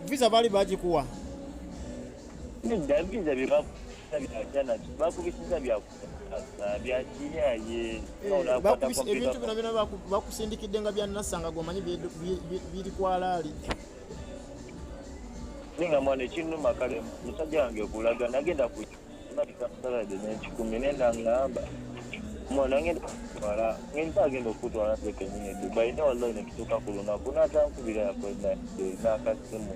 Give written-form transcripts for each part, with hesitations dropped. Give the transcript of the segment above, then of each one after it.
Visa bali bagikuwa. Nenda visa biba jana bakubisiza bya kinyaye bakubisa ebintu bino bakusindikidde nga bya nasanga gomanyi biri kwalaali. Ninga mwana kinuma kale musajja wange okulaga nagenda ku salade n'ekikumi nenda ngamba mwana ngenda wala ngenda agenda okutwala tekenye Dubai ne wallahi nekituka ku lunaku n'atankubira yakwenda n'akasimu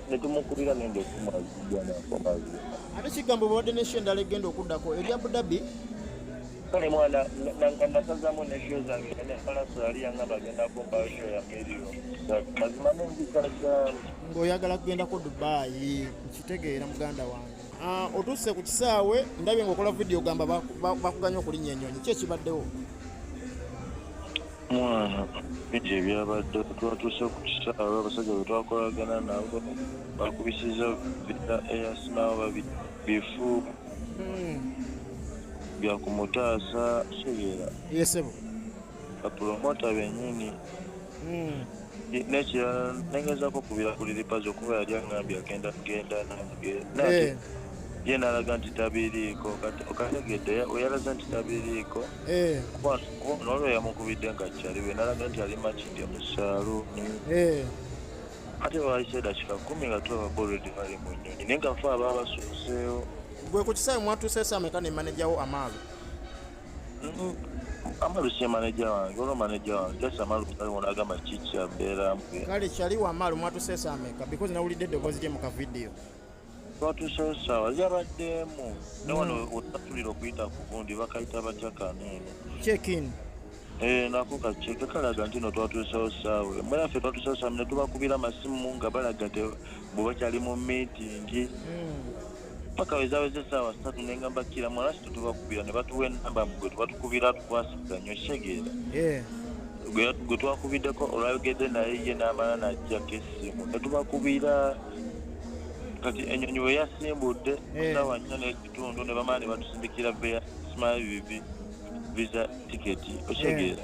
netumukubira nende okumazigana akomazi ate kigambo bwadde n'eshyo endala egenda okuddako eri Abu Dhabi kale mwana nasazamu n'eshyo zange nefalansa yali yangamba agenda kumbayo shyo ya miliyo mazima nenzikaza ng'oyagala kugendako Dubai nkitegeera muganda wange. Otuuse ku kisaawe ndabye ng'okola vidiyo gamba bakuganya okulinnya ennyonyi ki ekibaddewo? Mwana bingi ebyabadde twatuuse ku kisaawe abasajja bwe twakolagana nabo bakubisiza vita eyasinawo bifu bya kumutaasa kigeera yesebo bapromota bennyini nekirala nengezaako kubira ku liripazo kuba yali angambye agenda nange ye nalaga nti tabiriiko okategedde oyalaza nti tabiriiko nolwo yamukubidde nga kyaliwe nalaga nti ali makindi mu saaluuni ate baayise dakika 10 nga tulabako olwedi bali mu nnyonyi naye nga fe aba basuuseewo. Gwe ku kisaawe mwatuuseesa ameka ne manejawo Amalu? Amalu si maneja wange olwo maneja wange jasa Amalu agamba kiki abeeramu kale kyaliwo Amalu mwatuuseesa ameka because nawulidde eddoboozi lye mu kavidiyo. Twatuusewo ssaawa zabaddemu ne wano otatulira okuyita ku gundi bakayita batya kaneeno check-in nako kaceeke kalaga nti no twatuusewo ssaawa mmwe naffe twatuusewo ssaawa ne tubakubira amasimu nga balaga nti bwe bakyali mu miitingi paka wezaweze ssaawa 3 nengamba kira mwana si tutubakubira ne batuwa enamba gwe tubatukubira tukwasiganyo shegeera gwe twakubiddeko olwayogedde naye ye n'amala n'ajjako essimu ne tubakubira kati ennyonyi we yasimbudde ssaawa 4 n'ekitundu ne bamala ne batusindikira smile visa tiketi oshegeera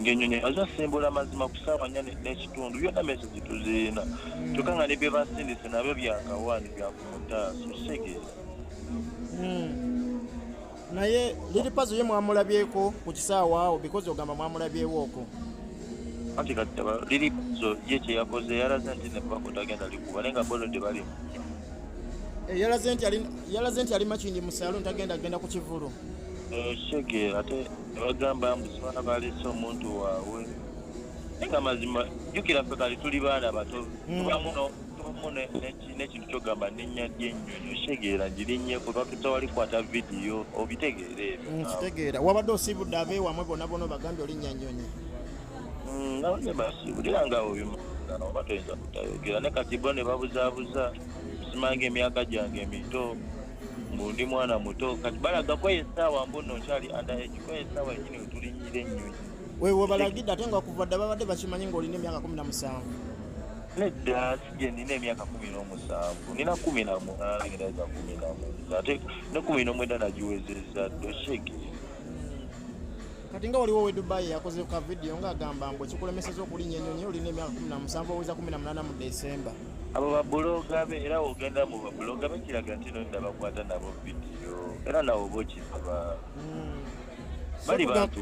ng'ennyonyi azasimbula mazima ku ssaawa 4 n'ekitundu byonna mesagi tuziina kyokka nga ne bye basindise nabyo byakawaani byakumutaasa oshegeera. Naye liripazo ye mwamulabyeko ku kisaawe awo because ogamba mwamulabyewo okwo anti kati liripazo ye kye yakoze yalaze nti ne bakota agenda likuba naye nga bolode balimu yalaze nti ali makindi mu saaluuni agenda ku kivulu Shege ate bagamba musibana balese omuntu waabwe nga mazima jukira ffe kali tuli baana bato tubamuno n'ekintu kyogamba nenya ly'ennyonyi oshegeera girinnyeko lwatuta wali kwata vidiyo obitegeere ebyo nkitegeera wabadde osiibudde abeewamwe bonna bonna bagambye olinnya nnyonyi nabanye basiibulira nga obyomagana oba toyinza kutayogera ne kati bo ne babuzaabuza simanga emyaka gyange emito mbundi mwana muto kati balagako essaawa mbuno nkyali underage ko essaawa enyini wetulinnyira ennyonyi wewe balagidde ate nga kuva dda babadde bakimanyi ng'olina emyaka 17 nedda sije nina emyaka 17 nina 18 ngereza 19 ate ne 19 nagiwezezza doshege kati nga waliwo we Dubai yakoze ka video ng'agamba mbu ekikulemeseza okulinnya ennyonyi olina emyaka 17 oweza 18 mu December abo babuloga be era ogenda mu babuloga be kiraga nti nonda bakwata nabo vidiyo era nawo bokisaba bali bantu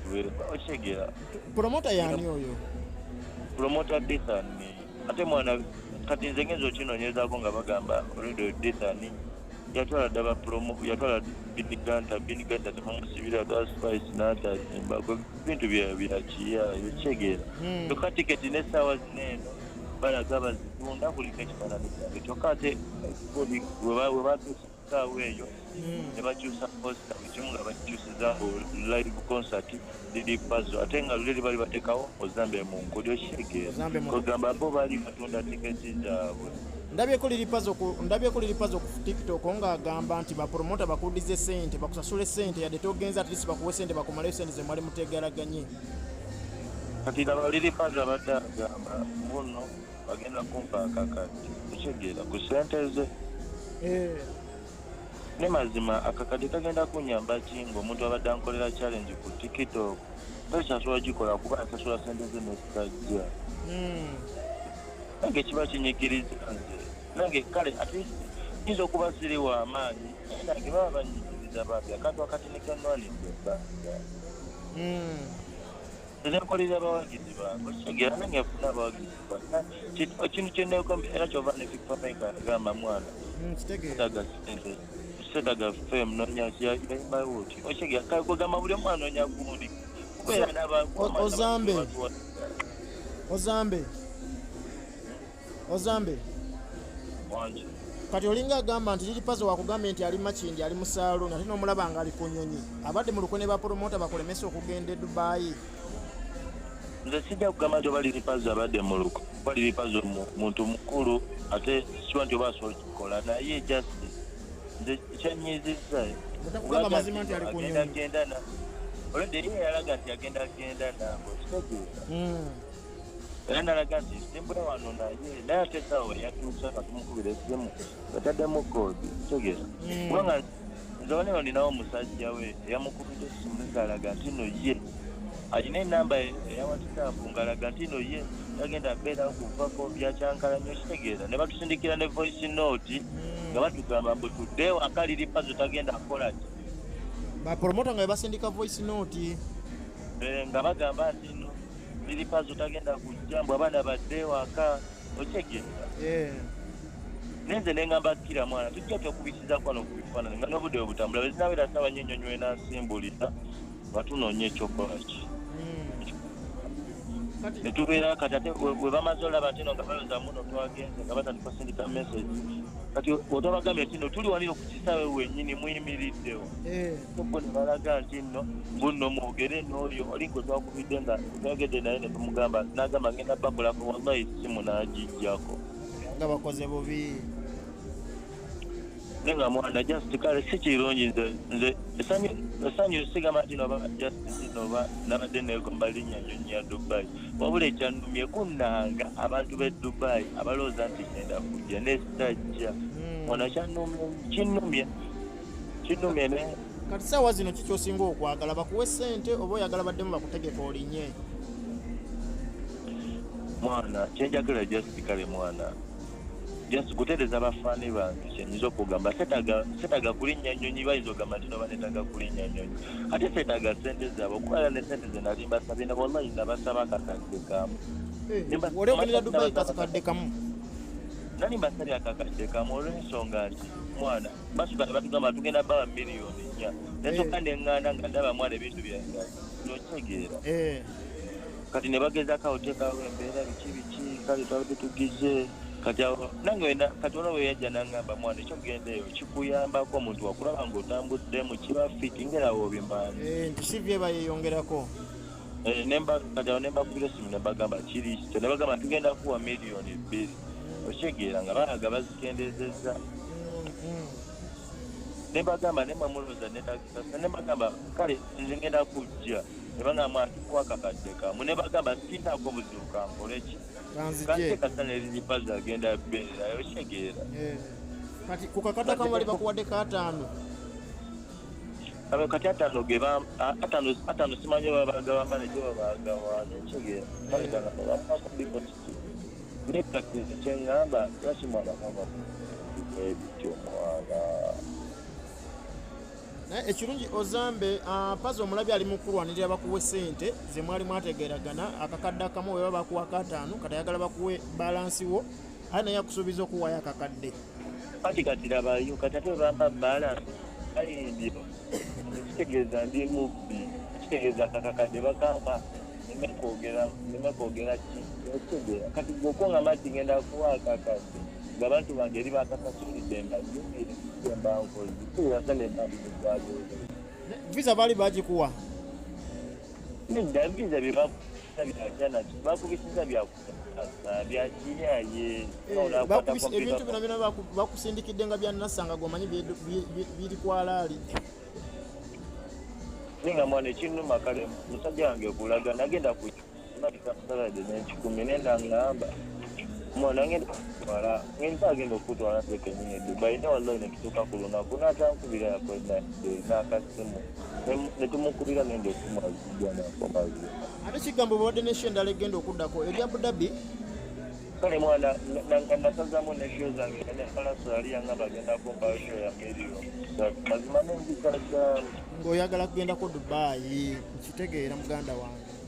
oshegera promota yani oyo promota Dethani ate mwana kati nze ngenza okinonyezaako nga bagamba olwedo Dethani yatwala daba promo yatwala biniganta temumusibira ga spice n'atazimba bintu byakiya yokyegera kyokka tiketi n'essaawa zineeno balaga bazitunda kuliko ekifaananyi kyange kyokka ate we batuusa essaawa eyo ne bakyusa posta ekimu nga bakikyusiza live concert liri pazo ate nga luli bali batekawo ozambe mu nkodi oshegeera kugamba bo bali batunda tiketi zaabwe ndabyeko liri pazo ku TikTok ng'agamba nti bapromota bakudize ssente bakusasule ssente yadde togenza atlisi bakuwe ssente bakumalayo ssente ze mwali mutegeraganye kati laba liri pazo abadde agamba muno bagenda kumpa akakati okitegeera ku ssente ze ne mazima akakati kagenda kunyamba ki ng'omuntu abadde ankolera challenge ku TikTok takyasula gikola kuba asasula ssente ze nezikajja nange kiba kinyigiriza nze nange kale at least yinza okuba siriwa amaanyi nange baba banyigiriza babi akantu akatinekanwanidde ebbanga nzenkolera abawagizi bange okitegera nange afuna abawagizi bange ekintu kyenneeko era kyova ne fikpameka agamba mwana setaga sente setaga fem nonya yayimawo oti okitegera kale kugamba buli omu anoonya gundi kubeera Ozambe wangi kati olinga agamba nti liri pazo wakugambye nti ali Makindi ali mu saaloni ate n'omulaba nga ali ku nnyonyi abadde mu lukwe ne bapromota bakulemesa okugenda e Dubai. Nze sijja kugamba nti oba liri pazo abadde mu lukwe oba liri pazo muntu mukulu ate siba nti oba asobola kikola naye just nze kyanyiizizza otakugamba mazima nti ali ku nnyonyi olwedde ye yalaga nti agenda nange okitegeera era nalaga nti simbula wano naye ate saawa yatuusa katumukubira essimu gataddemu koodi kitegeera kubanga nze waneyo ninawo omusajja we eyamukubira essimu ng'alaga nti no ye alina enamba eya WhatsApp ng'alaga nti no ye tagenda beerawo kuvako byakyankalanya okitegeera ne batusindikira ne voice note nga batugamba mbu tudde waka liri pazo tagenda kukola ki bapromota nga bebasindika voice note nga bagamba nti no liri pazo tagenda kujja mbu abaana badde waka okitegeera nenze nengamba kira mwana tujja twekubisizaako wano ku bifaananyi nga n'obudde bwe butambula bwe zinabeera ssaawa nnyo nnyonyi wenasimbulira batunoonya ekyokola ki netubeera kati ate we bamaze olaba nti no nga bayoza muno twagenze nga batandika sindika message kati otobagambye nti no tuli waniro ku kisaawe wennyini muyimiriddewo bo ne balaga nti nno mbuno mwogere n'oyo olinga otwakubidde nga twagedde naye ne tumugamba n'agamba ngenda babulako wallahi simu n'agijjako nga bakoze bubi nenga mwana just kale si kirungi nze esanyu sigamba nti noba justice noba nabadde neegomba linnya nnyonyi ya Dubai wabula ekyannumye kunnanga abantu b'e Dubai abalowooza nti ngenda kujja nestajja mwana kinnumye ne kati saawa zino kikyosinga okwagala bakuwe ssente oba oyagala baddemu bakutegeka olinnye mwana kyenjagala just kale mwana just kutereeza abafaani bange kyenyiza okugamba setaga kulinnya nnyonyi bayinza okugamba nti noba netaga kulinnya nnyonyi ate setaga sente zaabwe okukwala ne sente ze nali mbasabye na wallahi nabasaba akakadde kamu oli ogendera Dubai kakadde kamu nali mbasabye akakadde kamu olw'ensonga nti mwana basukana batugamba tugenda bawa miliyoni 4 nesooka neŋŋanda nga ndaba mwana ebintu byange nokitegeera kati ne bagezaako awoteekawo embeera biki kale twabadde tugize kati nange kati olwo we yajja n'aŋŋamba mwana ekyogendeeyo kikuyambako omuntu wakulaba ng'otambuddemu kiba fiti ngerawo obimanyi nti si bye bayeyongerako kati awo ne mbakubira essimu ne bagamba kiri kityo ne bagamba tugenda kuwa miliyoni 2 okitegeera nga balaga bazikendezezza ne bagamba ne mwamulooza netagisa ne bagamba kale nze ngenda kujja ne bagamba atukuwa kakadde kamu ne bagamba sinaako obuzibu kankole ki kante kasana eriripazi agenda beera okitegeera kati ku kakadde kamu bali bakuwadde kaataano kati ataano simanyi babagawamba nekyo babagawano okitegeera nekatizi kyeŋŋamba lwaki mwana kama ebityo mwana ekirungi Ozambe pazi omulabi ali mu kulwanirira bakuwe ssente ze mwali mwategeeragana akakadde akamu we baba bakuwa kaataano kati ayagala bakuwe balansiwo aye naye akusuubiza okuwayo akakadde kati labayo kati ate bamba balansi ayindio kitegeeza ndi mubbi kitegeeza akakadde bakamba nemekwogera ki okitegeera kati gwokwongamba nti ngenda kuwa akakadde ngabantu bange eri bakasasulidde embankozi tuyasane embankozi visa bali bagikuwa nedda visa byebakusabyajana bakubisiza byakinyaye ebintu bino byona bakusindikidde nga byannasanga gomanyi biri kwalaali ninga mwana ekinnuma kale musajja wange okulaga nagenda kusalade nekikumi nenda ngamba mwana ngenda agenda okutwala tekenyini Dubai ne wallahi nekituuka ku lunaku natankubira yakola nakasimu netumukubira nende okumazija nakomazi ate kigambo babadde nesho endala egenda okuddako eri Abu Dhabi kale mwana nga nasazamu ne show zange ne kalaso yali yangamba agenda kumpa show ya Milio mazima n'enjigala zange ng'oyagala kugendako Dubai nkitegeera muganda wange